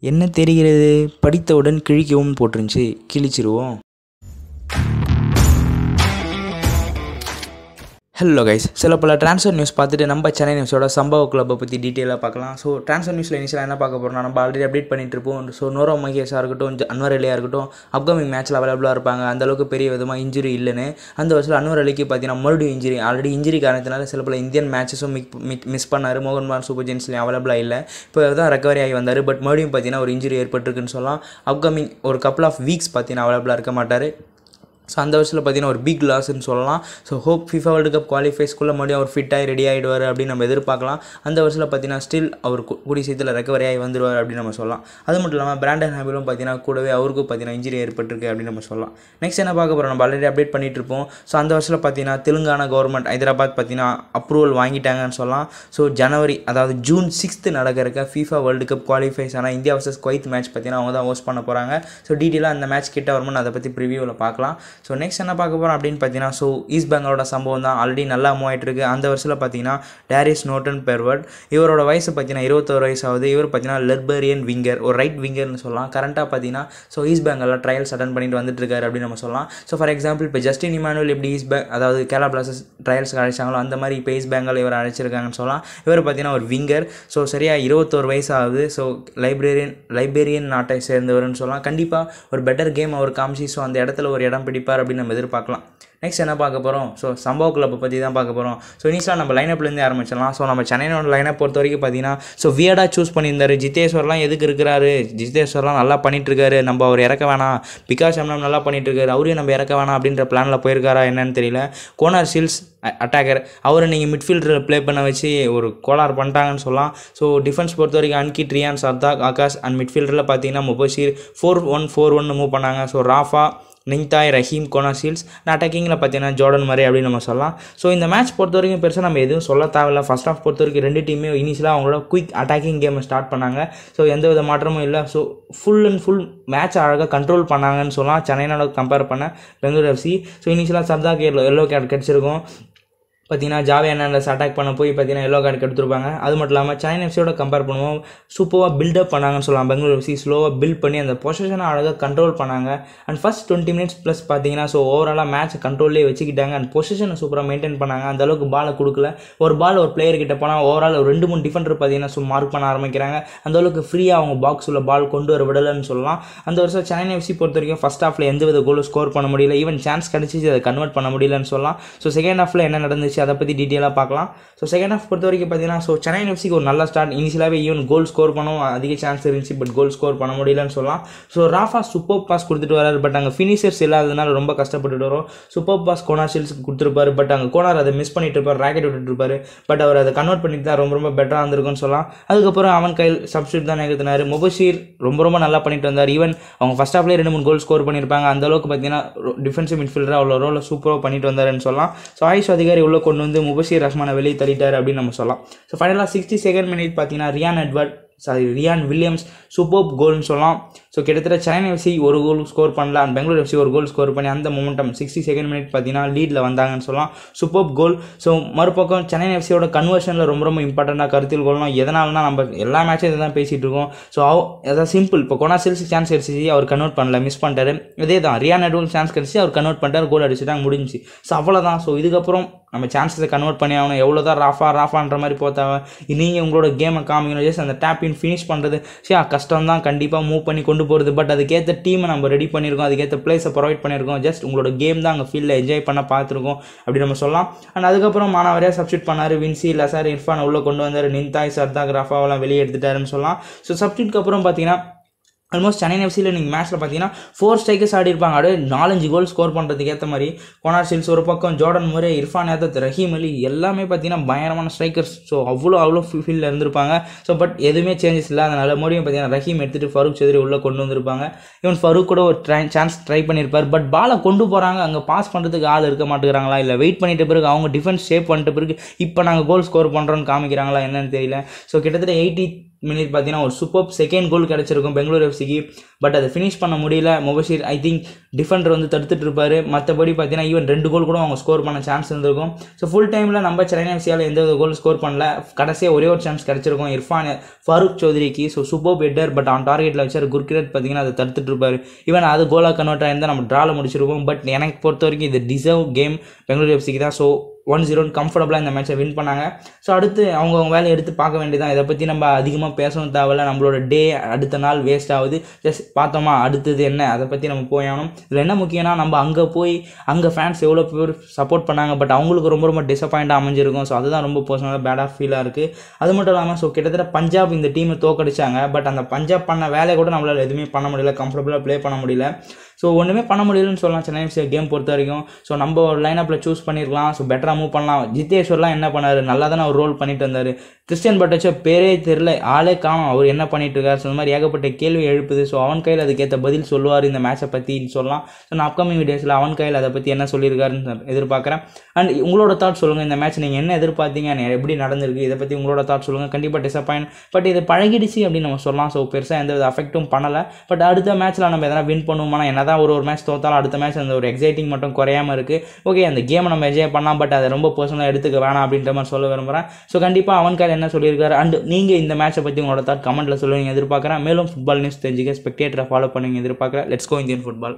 என்ன தெரிகிறது? படித்தவுடன் கிழிக்கவும் போட்டிருந்துச்சு, கிழிச்சிருவோம். Hello guys, சில பல ட்ரான்ஸ்ஃபர் நியூஸ் பார்த்துட்டு நம்ம சென்னை நியூஸோட சம்பவ கிளப்பை பற்றி டீட்டெயிலாக பார்க்கலாம். ஸோ ட்ரான்ஸ்ஃபர் நியூஸில் இனிஷியலாக என்ன பார்க்க போகிறோம்னா, நம்ம ஆல்ரெடி அப்டேட் பண்ணிட்டு இருப்போம். ஸோ நோரோ மகேஷாக இருக்கட்டும், அன்வர் அலியாக இருக்கட்டும், அப்கமிங் மேட்ச்சில் அவைலபிளாக இருப்பாங்க. அந்தளவுக்கு பெரிய விதமாக இன்ஜுரி இல்லைன்னு. அந்த வருஷத்தில் அன்வர் அலிக்கு பார்த்தீங்கன்னா மறுபடியும் இன்ஜுரி, ஆல்ரெடி இன்ஜுரி காரணத்தினால சில பல இந்தியன் மேட்சஸும் மிஸ் பண்ணார். மோகன் பகான் சூப்பர் ஜெயின்ஸ்லையும் அவைலபிளாக இல்லை. இப்போ தான் ரெக்கவரி ஆகி வந்தார். பட் மறுபடியும் பார்த்தீங்கன்னா ஒரு இன்ஜுரி ஏற்பட்டிருக்குன்னு சொல்லலாம். அப்கமிங் ஒரு கப்பல் ஆஃப் வீக்ஸ் பார்த்தீங்கன்னா அவைலபிளாக இருக்க மாட்டார். ஸோ அந்த வருஷத்தில் பார்த்தீங்கன்னா ஒரு பிக் லாஸ்ன்னு சொல்லலாம். So hope FIFA world cup குவாலிஃபைஸ்க்குள்ளே மறுபடியும் அவர் ஃபிட்டாகி ரெடி ஆகிடுவார் அப்படின்னு நம்ம எதிர்பார்க்கலாம். அந்த வருஷத்தில் பார்த்தீங்கன்னா ஸ்டில் அவர் கூடிய சீக்கிரத்தில் ரெக்கவரி ஆகி வந்துடுவார் அப்படின்னு நம்ம சொல்லலாம். அது மட்டும் இல்லாமல் பிராண்டன் ஹாமிலும் பார்த்தீங்கன்னா கூடவே அவருக்கும் பார்த்தீங்கன்னா இன்ஜுரி ஏற்பட்டிருக்கு அப்படின்னு நம்ம சொல்லலாம். நெக்ஸ்ட் என்ன பார்க்க போகிறோம், நம்ம ஆல்ரெடி அப்டேட் பண்ணிட்டு இருப்போம். ஸோ அந்த வருஷத்தில் பார்த்தீங்கன்னா தெலுங்கானா கவர்மெண்ட் ஹைதராபாத் பார்த்தீங்கன்னா அப்ரூவல் வாங்கிட்டாங்கன்னு சொல்லலாம். ஸோ ஜனவரி, அதாவது ஜூன் 6 நடக்கிறக்க ஃபிஃபா வேர்ல்டு கப் குவாலிஃபைஸ் ஆனால் இந்தியா வர்சஸ் குவைத் மேட்ச் பார்த்தீங்கன்னா அவங்க தான் ஹோஸ்ட் பண்ண போகிறாங்க. ஸோ டீட்டெயிலாக அந்த மேட்ச் கிட்ட வரும்போது அதை பற்றி ப்ரிவியூவில் பார்க்கலாம். ஸோ நெக்ஸ்ட் என்ன பார்க்க போகிறோம் அப்படின்னு பார்த்தீங்கன்னா, ஸோ ஈஸ்ட் பெங்காலோட சம்பவம் தான் ஆல்ரெடி நல்லா மூவ் ஆகிட்டு இருக்கு. அந்த வருஷத்தில் பார்த்தீங்கன்னா டேரிஸ் நோட்டன் பெர்வர்ட், இவரோட வயசு பார்த்தீங்கன்னா 21 வயசு ஆகுது. இவர் பார்த்தீங்கன்னா லெர்பரியன் விங்கர், ஒரு ரைட் விங்கர்னு சொல்லலாம். கரண்ட்டாக பார்த்தீங்கன்னா ஸோ ஈஸ்ட் பெங்காலில் ட்ரையல்ஸ் அட்டன் பண்ணிட்டு வந்துட்டு இருக்காரு அப்படின்னு நம்ம சொல்லலாம். ஸோ ஃபார் எக்ஸாம்பிள் இப்போ ஜஸ்டின் இமானுவேல் எப்படி அதாவது கேரளா பிளாஸ்டர்ஸ் ட்ரையல்ஸ்க்கு அழைச்சாங்களோ அந்த மாதிரி இப்போ ஈஸ்ட் பெங்கால் இவர் அழைச்சிருக்காங்கன்னு சொல்லலாம். இவர் பார்த்தீங்கன்னா ஒரு விங்கர். ஸோ சரியாக 21 வயசு ஆகுது. ஸோ லைப்ரேரியன் நாட்டை சேர்ந்தவர்னு சொல்லலாம். கண்டிப்பாக ஒரு பெட்டர் கேம் அவர் காமிச்சு ஸோ அந்த இடத்துல ஒரு இடம் பிடிப்பார் அப்படின்னு நம்ம எதிர்பார்க்கலாம். நெக்ஸ்ட் என்ன பார்க்க போகிறோம், ஸோ சம்பவ கிளப்பை பற்றி தான் பார்க்க போகிறோம். ஸோ இனிஷியலாக நம்ம லைனப்லேருந்து ஆரம்பிச்சிடலாம். ஸோ நம்ம சென்னையோட லைனப் பொறுத்த வரைக்கும் பார்த்தீங்கன்னா ஸோ வியர்டாக சூஸ் பண்ணியிருந்தார். ஜிதேஸ்வர்லாம் எதுக்கு இருக்கிறாரு, ஜிதேஸ்வர்லாம் நல்லா பண்ணிட்டு இருக்காரு, நம்ம அவர் இறக்க வேணாம். பிகாஸ் எம்னம் நல்லா பண்ணிட்டு இருக்காரு, அவரையும் நம்ம இறக்க வேணாம் அப்படின்ற பிளானில் போயிருக்காரா என்னன்னு தெரியல. கோனார் ஷீல்ஸ் அட்டாக்கர், அவரை நீங்கள் மிட்ஃபீல்டரில் ப்ளே பண்ண வச்சு ஒரு கோளாறு பண்ணிட்டாங்கன்னு சொல்லலாம். ஸோ டிஃபென்ஸ் பொறுத்த வரைக்கும் அன்கிட், ரியான், சர்தாக், ஆகாஷ் அண்ட் மிட்ஃபீல்டரில் பார்த்தீங்கன்னா முபஷீர் 4-1-4-1 மூவ் பண்ணாங்க. ஸோ ராஃபா, நிங்தாய், ரஹீம், கோனாஷீல்ஸ், அட்டாக்கிங்கில் பார்த்தீங்கன்னா ஜோர்டன் மரே அப்படின்னு நம்ம சொல்லலாம். ஸோ இந்த மேட்ச் பொறுத்த வரைக்கும் பெருசாக நம்ம எதுவும் சொல்ல தேவையில்ல. ஃபர்ஸ்ட் ஆஃப் பொறுத்த வரைக்கும் ரெண்டு டீமே இனிஷியலாக அவங்களோட குயிக் அட்டாக்கிங் கேமை ஸ்டார்ட் பண்ணாங்க. ஸோ எந்த வித மாற்றமும் இல்லை. So full and full match அழகாக கண்ட்ரோல் பண்ணாங்கன்னு சொல்லலாம் சென்னையோட கம்பேர் பண்ண பெங்களூர் எஃப்சி. ஸோ இனிஷியலாக சர்தாக் எல்லோ கார்டு கிடச்சிருக்கும். பார்த்தீங்கன்னா ஜாவே அண்ணாண்டஸ் அட்டாக் பண்ண போய் பார்த்தீங்கன்னா எல்லோ கார்டு எடுத்துருப்பாங்க. அது மட்டும் இல்லாமல் சென்னை எஃப்சியோட கம்பேர் பண்ணுவோம் சூப்பராக பில்டப் பண்ணாங்கன்னு சொல்லலாம். பெங்களூர் எஃப்சி ஸ்லோவாக பில்ட் பண்ணி அந்த பொசிஷனை அழகாக கண்ட்ரோல் பண்ணாங்க. அண்ட் ஃபர்ஸ்ட் 20 மினிட்ஸ் ப்ளஸ் பார்த்தீங்கன்னா ஸோ ஓவராலாக மேட்ச் கண்ட்ரோல்லே வச்சுக்கிட்டாங்க. அண்ட் பொசிஷனை சூப்பராக மெயின்டைன் பண்ணாங்க. அந்த அளவுக்கு பாலை கொடுக்கல. ஒரு பால் ஒரு பிளேயர் கிட்ட போனால் ஓவரால் ஒரு 2-3 டிஃபெண்டர் பார்த்தீங்கன்னா ஸோ மார்க் பண்ண ஆரம்பிக்கிறாங்க. அந்த அளவுக்கு ஃப்ரீயாக அவங்க பாக்ஸ் உள்ள பால் கொண்டு வர விடலைன்னு சொல்லலாம். அந்த வருஷம் சென்னை எஃப்சி பொறுத்த வரைக்கும் ஃபர்ஸ்ட் ஹாஃபில் எந்த வித கோலும் ஸ்கோர் பண்ண முடியல. ஈவன் சான்ஸ் கிடச்சிச்சு, அதை கன்வெர்ட் பண்ண முடியலன்னு சொல்லலாம். ஸோ செகண்ட் ஹாஃபில் என்ன நடந்துச்சு அதை பற்றி டீட்டெயிலாக பார்க்கலாம். ஸோ செகண்ட் ஹாஃப் பொறுத்த வரைக்கும் பார்த்தீங்கன்னா ஸோ சென்னை எஃப்சிக்கு ஒரு நல்ல ஸ்டார்ட். இனிஷியலாகவே ஈவன் கோல் ஸ்கோர் பண்ணவும் அதிக சான்ஸ் இருந்துச்சு, பட் கோல் ஸ்கோர் பண்ண முடியலன்னு சொல்லலாம். ஸோ ராஃபா சூப்பர் பாஸ் கொடுத்துட்டு வராரு, பட் அங்கே ஃபினிஷர்ஸ் இல்லாததுனால ரொம்ப கஷ்டப்பட்டுட்டு வரும். சூப்பர் பாஸ் கோனார் ஷீல்ஸ்க்கு கொடுத்துருப்பாரு, பட் அங்கே கோனார் அதை மிஸ் பண்ணிட்டு இருப்பார், ராக்கெட் விட்டுட்டு இருப்பாரு. பட் அவர் அதை கன்வெர்ட் பண்ணிட்டு தான் ரொம்ப பெட்டராக இருந்திருக்குன்னு சொல்லலாம். அதுக்கப்புறம் அவன் கையில் சப்ஸ்டியூட் தான் நிகழ்த்தினார். முபஷீர் ரொம்ப நல்லா பண்ணிட்டு வந்தார். ஈவன் அவங்க ஃபர்ஸ்ட் ஹாஃப்லேயே 2-3 கோல் ஸ்கோர் பண்ணியிருப்பாங்க. அந்த அளவுக்கு பார்த்தீங்கன்னா டிஃபென்சிவ் மிட்ஃபீல்டராக அவ்வளோ ரோலை சூப்பராக பண்ணிட்டு வந்தாருன்னு சொல்லலாம். ஸோ ஆயுஷ் அதிகாரி உள்ள கொண்டு வந்து முபஷீர் ரஹ்மானை வெளியே தள்ளிட்டார் அப்படின்னு நம்ம சொல்லலாம். ஸோ ஃபைனலாக 62nd மினிட் பார்த்தீங்கன்னா ரியான் வில்லியம்ஸ் சூப்பர் கோல்னு சொல்லலாம். ஸோ கிட்டத்தட்ட சென்னை எஃப்சி ஒரு கோல் ஸ்கோர் பண்ணல, அண்ட் பெங்களூர் எஃப்சி ஒரு கோல் ஸ்கோர் பண்ணி அந்த மொமெண்டம் 62nd மினிட் பார்த்தீங்கன்னா லீடில் வந்தாங்கன்னு சொல்லலாம். சூப்பர் கோல். ஸோ மறுபக்கம் சென்னை எஃப்சியோட கன்வர்ஷனில் ரொம்ப இம்பார்ட்டண்டாக கருத்தில் கொள்ளணும். எதனாலனா நம்ம எல்லா மேட்சும் இதை தான் பேசிகிட்டு இருக்கோம். ஸோ அதான் சிம்பிள். இப்போ கோனாசில்ஸ் சான்ஸ் கிடச்சிச்சு, அவர் கன்வெர்ட் பண்ணல, மிஸ் பண்ணிட்டாரு. இதே தான் ரியான் எட்வர்ட் சான்ஸ் கிடச்சி, அவர் கன்வெர்ட் பண்ணிட்டார், கோல் அடிச்சுட்டாங்க, முடிஞ்சு. ஸோ அவ்வளோதான். ஸோ இதுக்கப்புறம் நம்ம சான்ஸஸை கன்வெர்ட் பண்ணி ஆகணும். எவ்வளோ தான் ராஃபான்ற மாதிரி போத்தாவ நீங்கள் உங்களோட கேமை காமிக்கணும். ஜஸ்ட் அந்த டேப்பின் ஃபினிஷ் பண்ணுறது கஷ்டம் தான், கண்டிப்பாக மூவ் பண்ணி கொண்டு போகிறது. பட் அதுக்கேற்ற டீமை நம்ம ரெடி பண்ணியிருக்கோம், அதுக்கேற்ற பிளேஸை ப்ரொவைட் பண்ணியிருக்கோம். ஜஸ்ட் உங்களோட கேம் தான் அங்கே ஃபீல்டில் என்ஜாய் பண்ண பார்த்துருக்கோம் அப்படி நம்ம சொல்லலாம். அண்ட் அதுக்கப்புறம் மானாவரியாக சப்ஸ்டியூட் பண்ணார். வின்சி, லசார், இர்ஃபான் உள்ளே கொண்டு வந்தார். நிந்தாய், சர்தாக், ராஃபாவெல்லாம் வெளியே எடுத்துட்டாருன்னு சொல்லலாம். ஸோ சப்ஸ்டியூட்க்கு அப்புறம் பார்த்தீங்கன்னா ஆல்மோஸ்ட் சென்னை எஃப்சியில் நீங்கள் மேட்ச்சில் பார்த்தீங்கன்னா 4 ஸ்ட்ரைக்கர்ஸ் ஆடி இருப்பாங்க. அப்படியே 4-5 கோல் ஸ்கோர் பண்ணுறதுக்கு ஏற்ற மாதிரி கோனார் ஷீல்ஸ் ஒரு பக்கம், ஜோர்டன் மரே, இர்ஃபான் யாதவ், ரஹீம் அலி எல்லாமே பார்த்தீங்கன்னா பயங்கரமான ஸ்ட்ரைக்கர்ஸ். ஸோ அவ்வளோ ஃபீல்டில் இருந்திருப்பாங்க. ஸோ பட் எதுவுமே சேஞ்சஸ் இல்லை. அதனால் மறுபடியும் பார்த்தீங்கன்னா ரஹீம் எடுத்துகிட்டு ஃபருக் சௌத்ரி உள்ளே கொண்டு வந்திருப்பாங்க. ஈவன் ஃபருக் கூட ஒரு சான்ஸ் ட்ரை பண்ணியிருப்பார். பட் பாலை கொண்டு போகிறாங்க, அங்கே பாஸ் பண்ணுறதுக்கு ஆள் இருக்க மாட்டேங்கிறாங்களா, இல்லை வெயிட் பண்ணிட்ட பிறகு அவங்க டிஃபென்ஸ் ஷேப் பண்ணிட்ட பிறகு இப்போ நாங்கள் கோல் ஸ்கோர் பண்ணுறோன்னு காமிக்கிறாங்களா என்னன்னு தெரியல. ஸோ கிட்டத்தட்ட மினிட் பார்த்தீங்கன்னா ஒரு சூப்பர் செகண்ட் கோல் கிடச்சிருக்கும் பெங்களூர் எஃப்சிக்கு. பட் அதை ஃபினிஷ் பண்ண முடியல. முபஷிர் ஐ திங்க் டிஃபெண்டர் வந்து தடுத்துட்டு இருப்பாரு. மற்றபடி பார்த்தீங்கன்னா ஈவன் 2 கோல் கூட அவங்க ஸ்கோர் பண்ண சான்ஸ் இருந்திருக்கும். ஸோ ஃபுல் டைமில் நம்ம சென்னை எஃப்சியால் எந்த கோல் ஸ்கோர் பண்ணல. கடைசியாக ஒரே ஒரு சான்ஸ் கிடச்சிருக்கும் இர்ஃபான் ஃபாரூக் சௌத்ரிக்கு. So super header, but on டார்கெட்டில் வச்சார் குர்கிரத் பார்த்தீங்கன்னா அதை தடுத்துட்டு இருப்பாரு. ஈவன் அது கோலாக கன்வெர்ட் ஆயிருந்தால் நம்ம ட்ராவில் முடிச்சிருப்போம். பட் எனக்கு பொறுத்த வரைக்கும் இது டிசர்வ் கேம் பெங்களூர் எஃப்சிக்கு தான். ஸோ 1-0 கம்ஃபர்டபுளாக இந்த மேட்சை வின் பண்ணாங்க. ஸோ அடுத்து அவங்க வேலையை எடுத்து பார்க்க வேண்டியதான். இதை பற்றி நம்ம அதிகமாக பேசவும் தேவையில்ல. நம்மளோட டே அடுத்த நாள் வேஸ்ட் ஆகுது. ஜஸ்ட் பார்த்தோமா அடுத்தது என்ன அதை பற்றி நம்ம போயாகணும். இதில் என்ன முக்கியம்னா நம்ம அங்கே போய் அங்கே ஃபேன்ஸ் எவ்வளோ பேர் சப்போர்ட் பண்ணாங்க. பட் அவங்களுக்கு ரொம்ப ரொம்ப டிசப்பாயிண்டாக அமைஞ்சிருக்கும். ஸோ அதுதான் ரொம்ப பர்சனலாக பேடாக ஃபீலாக இருக்குது. அது மட்டும் இல்லாமல் ஸோ கிட்டத்தட்ட பஞ்சாப் இந்த டீமை தோக்கடிச்சாங்க. பட் அந்த பஞ்சாப் பண்ண வேலையை கூட நம்மளால் எதுவுமே பண்ண முடியல. கம்ஃபர்டபுளாக ப்ளே பண்ண முடியல. ஸோ ஒன்றுமே பண்ண முடியலன்னு சொல்லலாம் சென்னை எஃப்சி கேம் பொறுத்த வரைக்கும். ஸோ நம்ம ஒரு லைனப்பில் சூஸ் பண்ணியிருக்கலாம். ஸோ பெட்டராக மூவ் பண்ணலாம். ஜித்தேஸ்வர்லாம் என்ன பண்ணார், நல்லா தானே அவர் ரோல் பண்ணிட்டு வந்தார். கிறிஸ்டியன் பட்டச்சோ பேரே தெரில, ஆளே காணும், அவர் என்ன பண்ணிட்டு இருக்காரு. ஸோ இந்த மாதிரி ஏகப்பட்ட கேள்வி எழுப்புது. ஸோ அவன் கையில் அதுக்கேற்ற பதில் சொல்லுவார் இந்த மேட்சை பற்றின்னு சொல்லலாம். ஸோ நான் அப்கமிங் வீடியோஸில் அவன் கையில் அதை பற்றி என்ன சொல்லியிருக்காருன்னு எதிர்பார்க்குறேன். அண்ட் உங்களோட தாட் சொல்லுங்கள். இந்த மேட்ச் நீங்கள் என்ன எதிர்பார்த்தீங்க, எப்படி நடந்திருக்கு, இதை பற்றி உங்களோட தாட் சொல்லுங்கள். கண்டிப்பாக டிசப்பாயின்ட், பட் இது பழகிடுச்சு அப்படின்னு நம்ம சொல்லலாம். ஸோ பெருசாக எந்த அஃபெக்ட்டும் பண்ணலை. பட் அடுத்த மேட்ச்சில் நம்ம எதனா வின் பண்ணுவோம்னா, என்ன தான் ஒரு மேட்ச் தோத்தாலும் அடுத்த மேட்ச் அந்த ஒரு எக்ஸைட்டிங் மட்டும் குறையாமல் இருக்குது. ஓகே அந்த கேமை நம்ம என்ஜாய் பண்ணலாம், பட் அதை ரொம்ப பர்சனலாக எடுத்துக்க வேணாம் அப்படின்ற மாதிரி சொல்ல விரும்புகிறேன். ஸோ கண்டிப்பாக அவன் கையில் என்ன சொல்லியிருக்காரு அண்ட் நீங்கள் இந்த மேட்சை பற்றி உங்களோட தாட் கமெண்ட்டில் சொல்லுவீங்க எதிர்பார்க்குறேன். மேலும் ஃபுட்பால் நியூஸ் தெரிஞ்சுக்க ஸ்பெக்டேட்டரை ஃபாலோ பண்ணுவீங்க எதிர்பார்க்குறேன். Let's go Indian football.